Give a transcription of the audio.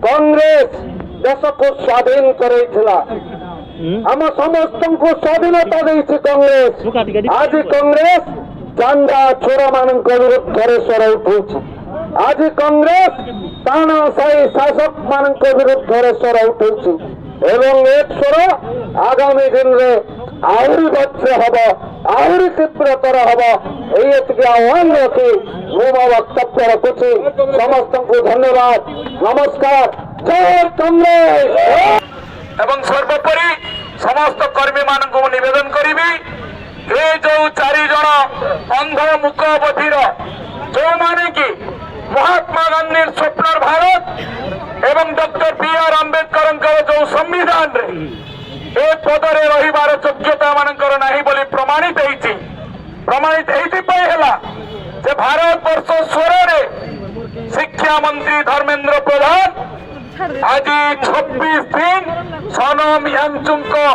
कांग्रेस देश को स्वाधीन करेइथिला आम समस्त को स्वाधीनता देइछि कांग्रेस आज कांग्रेस चांदा चोरा मानक विरुद्ध स्वर उठौछि आज कांग्रेस तानाशाही शासक मानक विरुद्ध स्वर उठौछि एवं एक स्वर आगामी दिन में आहरी भद्र हम आहरी तीव्रतर हम ये आह्वान रखी मु मो वक्तव्य रखुची समस्त को धन्यवाद नमस्कार जय कांग्रेस एवं सर्वोपरि समस्त कर्मी मान को निवेदन करी ये जो 4 जन अंध मुख बधिर जो माने कि महात्मा गांधी स्वप्नर भारत एवं डॉक्टर बी.आर. आंबेडकर जो संविधान रे ए पदरे रहिबार योग्यता मानकर नाही बोली प्रमाणित होईछि प्रमाणित एइथिपाई हेला जे भारत वर्ष 16 रे शिक्षा मंत्री धर्मेंद्र प्रधान आज 26 दिन सोनम यामचुम को